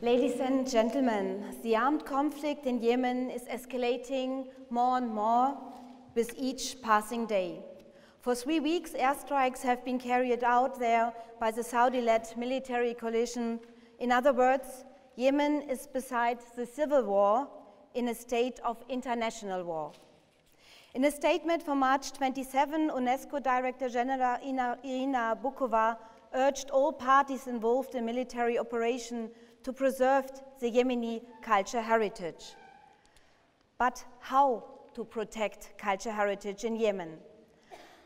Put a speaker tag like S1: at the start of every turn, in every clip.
S1: Ladies and gentlemen, the armed conflict in Yemen is escalating more and more with each passing day. For 3 weeks, airstrikes have been carried out there by the Saudi-led military coalition. In other words, Yemen is, beside the civil war, in a state of international war. In a statement from March 27, UNESCO Director General Irina Bokova urged all parties involved in military operation to preserve the Yemeni culture heritage. But how to protect culture heritage in Yemen?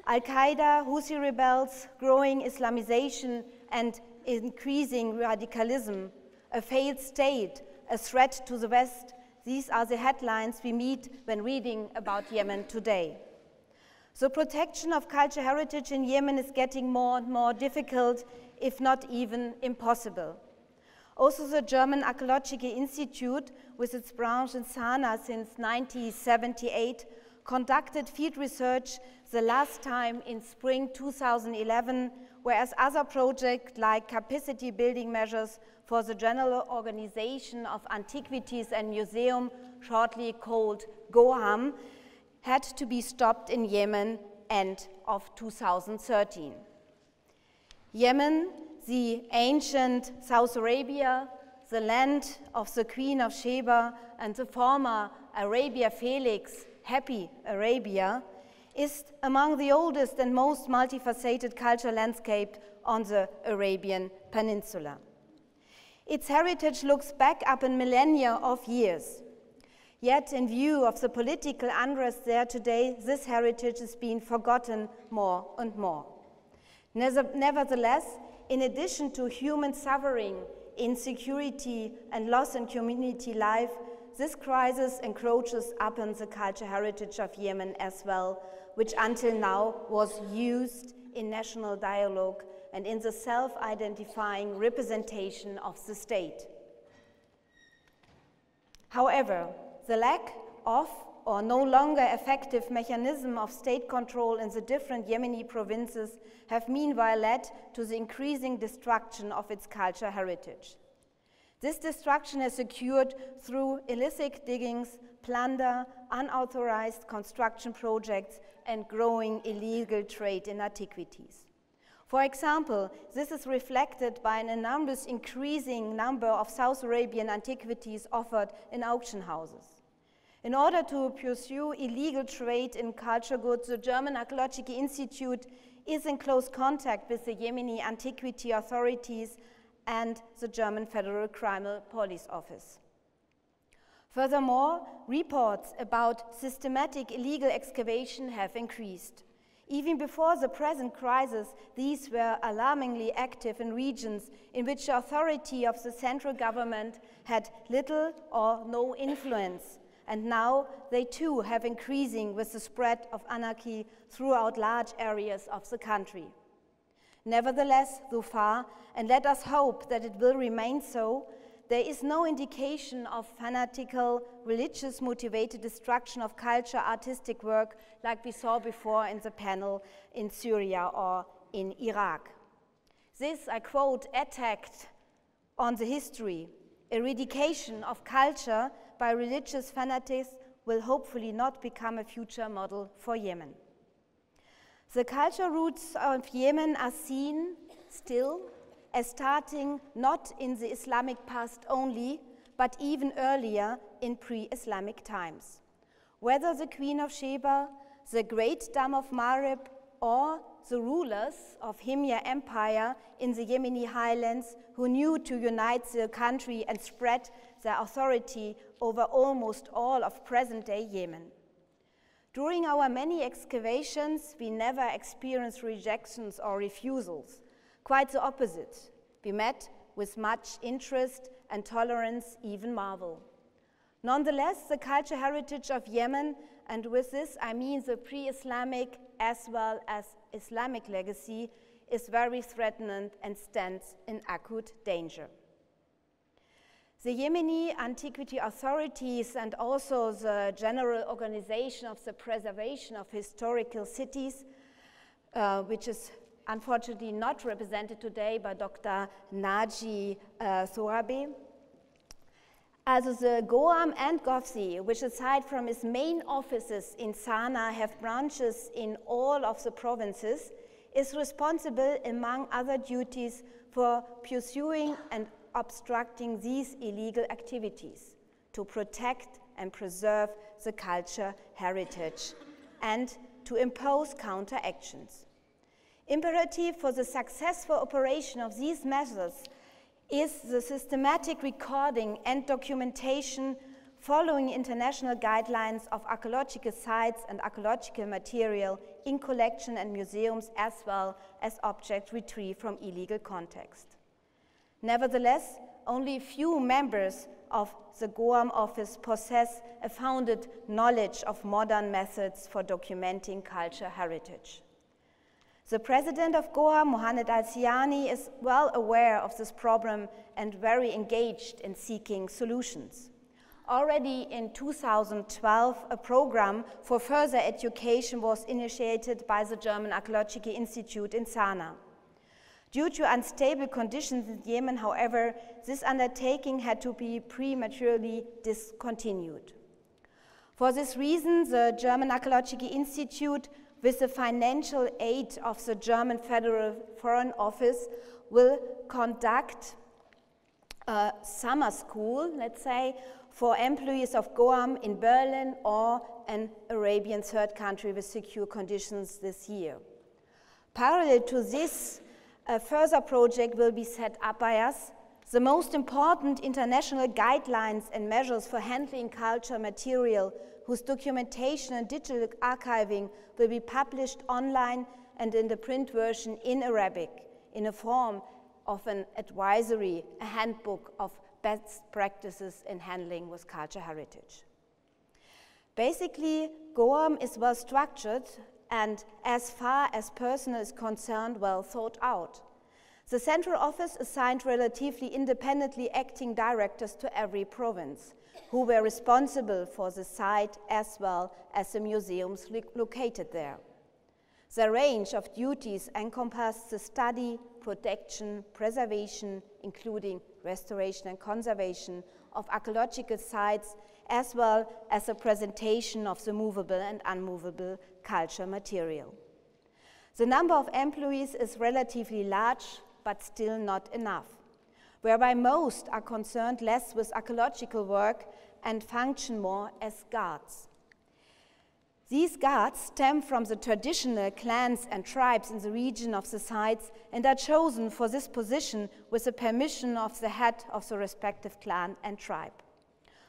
S1: Al-Qaeda, Houthi rebels, growing Islamization and increasing radicalism, a failed state, a threat to the West, these are the headlines we meet when reading about Yemen today. The protection of cultural heritage in Yemen is getting more and more difficult, if not even impossible. Also, the German Archäologisches Institute, with its branch in Sanaa since 1978, conducted field research the last time in spring 2011, whereas other projects like capacity building measures for the general organization of antiquities and museum, shortly called GOHAM, had to be stopped in Yemen end of 2013. Yemen, the ancient South Arabia, the land of the Queen of Sheba and the former Arabia Felix, Happy Arabia, is among the oldest and most multifaceted cultural landscape on the Arabian Peninsula. Its heritage looks back upon millennia of years. Yet, in view of the political unrest there today, this heritage is being forgotten more and more. Nevertheless, in addition to human suffering, insecurity, and loss in community life, this crisis encroaches upon the cultural heritage of Yemen as well, which until now was used in national dialogue and in the self-identifying representation of the state. However, the lack of or no longer effective mechanism of state control in the different Yemeni provinces have meanwhile led to the increasing destruction of its cultural heritage. This destruction has occurred through illicit diggings, plunder, unauthorized construction projects, and growing illegal trade in antiquities. For example, this is reflected by an enormous increasing number of South Arabian antiquities offered in auction houses. In order to pursue illegal trade in cultural goods, the German Archäologisches Institute is in close contact with the Yemeni antiquity authorities and the German Federal Criminal Police Office. Furthermore, reports about systematic illegal excavation have increased. Even before the present crisis, these were alarmingly active in regions in which the authority of the central government had little or no influence. And now they too have increasing with the spread of anarchy throughout large areas of the country. Nevertheless, so far, and let us hope that it will remain so, there is no indication of fanatical, religious motivated destruction of culture, artistic work like we saw before in the panel in Syria or in Iraq. This, I quote, attacked on the history, eradication of culture by religious fanatics will hopefully not become a future model for Yemen. The cultural roots of Yemen are seen still as starting not in the Islamic past only, but even earlier in pre-Islamic times. Whether the Queen of Sheba, the Great Dam of Marib, or the rulers of Himyar Empire in the Yemeni highlands who knew to unite the country and spread their authority over almost all of present-day Yemen. During our many excavations, we never experienced rejections or refusals. Quite the opposite. We met with much interest and tolerance, even marvel. Nonetheless, the cultural heritage of Yemen, and with this I mean the pre-Islamic as well as Islamic legacy, is very threatened and stands in acute danger. The Yemeni antiquity authorities and also the general organization of the preservation of historical cities, which is unfortunately not represented today by Dr. Nagi Thowabeh, Also the Goam and Gofsi, which aside from its main offices in Sanaa have branches in all of the provinces, is responsible, among other duties, for pursuing and obstructing these illegal activities, to protect and preserve the culture heritage, and to impose counteractions. Imperative for the successful operation of these measures is the systematic recording and documentation following international guidelines of archaeological sites and archaeological material in collection and museums, as well as objects retrieved from illegal context. Nevertheless, only few members of the Goam office possess a founded knowledge of modern methods for documenting culture heritage. The president of Goam, Mohamed Al-Siani, is well aware of this problem and very engaged in seeking solutions. Already in 2012, a program for further education was initiated by the German Archaeological Institute in Sanaa. Due to unstable conditions in Yemen, however, this undertaking had to be prematurely discontinued. For this reason, the German Archaeological Institute, with the financial aid of the German Federal Foreign Office, will conduct a summer school, let's say, for employees of Goam in Berlin or an Arabian third country with secure conditions this year. Parallel to this, a further project will be set up by us. The most important international guidelines and measures for handling culture material whose documentation and digital archiving will be published online and in the print version in Arabic in a form of an advisory, a handbook of best practices in handling with culture heritage. Basically, Goam is well structured and, as far as personnel is concerned, well thought out. The central office assigned relatively independently acting directors to every province, who were responsible for the site as well as the museums located there. The range of duties encompassed the study, protection, preservation, including restoration and conservation of archaeological sites, as well as the presentation of the movable and unmovable culture material. The number of employees is relatively large, but still not enough, whereby most are concerned less with archaeological work and function more as guards. These guards stem from the traditional clans and tribes in the region of the sites and are chosen for this position with the permission of the head of the respective clan and tribe.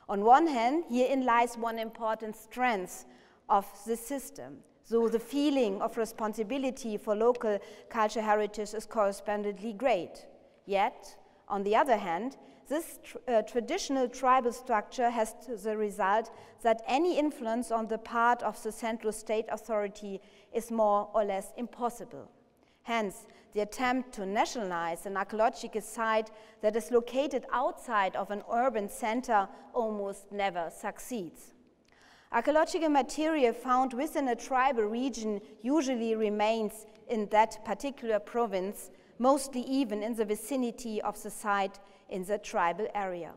S1: On one hand, herein lies one important strength of the system. So the feeling of responsibility for local cultural heritage is correspondingly great. Yet, on the other hand, this traditional tribal structure has the result that any influence on the part of the central state authority is more or less impossible. Hence, the attempt to nationalize an archaeological site that is located outside of an urban center almost never succeeds. Archaeological material found within a tribal region usually remains in that particular province, mostly even in the vicinity of the site in the tribal area.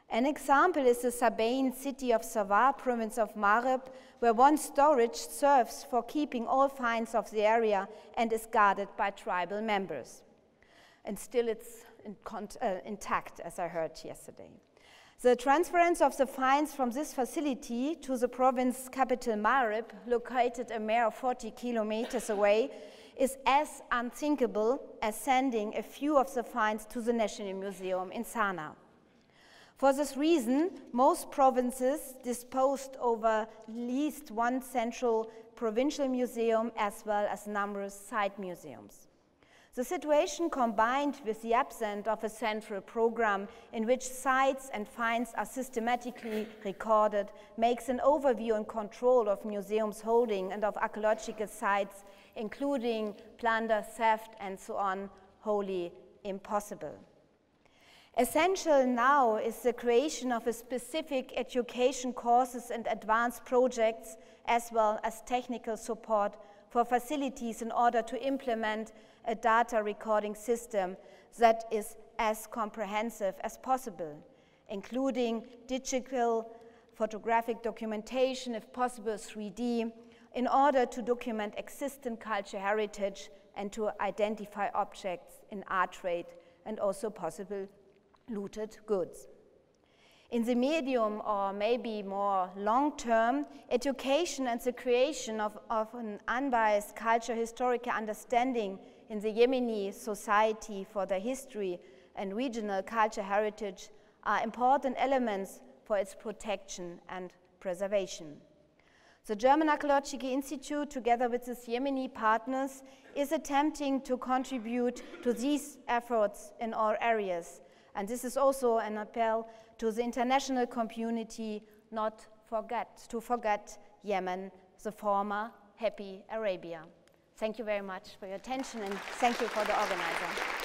S1: An example is the Sabaean city of Sawar, province of Maghreb, where one storage serves for keeping all finds of the area and is guarded by tribal members. And still it's intact, as I heard yesterday. The transference of the finds from this facility to the province capital Marib, located a mere 40 kilometers away, is as unthinkable as sending a few of the finds to the National Museum in Sanaa. For this reason, most provinces disposed over at least one central provincial museum as well as numerous side museums. The situation, combined with the absence of a central program in which sites and finds are systematically recorded, makes an overview and control of museums' holding and of archaeological sites, including plunder, theft, and so on, wholly impossible. Essential now is the creation of a specific education courses and advanced projects, as well as technical support for facilities in order to implement a data recording system that is as comprehensive as possible including digital photographic documentation, if possible 3D, in order to document existing cultural heritage and to identify objects in art trade and also possible looted goods. In the medium or maybe more long-term, education and the creation of an unbiased cultural historical understanding in the Yemeni society for their history and regional cultural heritage are important elements for its protection and preservation. The German Archaeological Institute, together with its Yemeni partners, is attempting to contribute to these efforts in all areas. And this is also an appeal to the international community not to forget Yemen, the former happy Arabia. Thank you very much for your attention, and thank you for the organizer.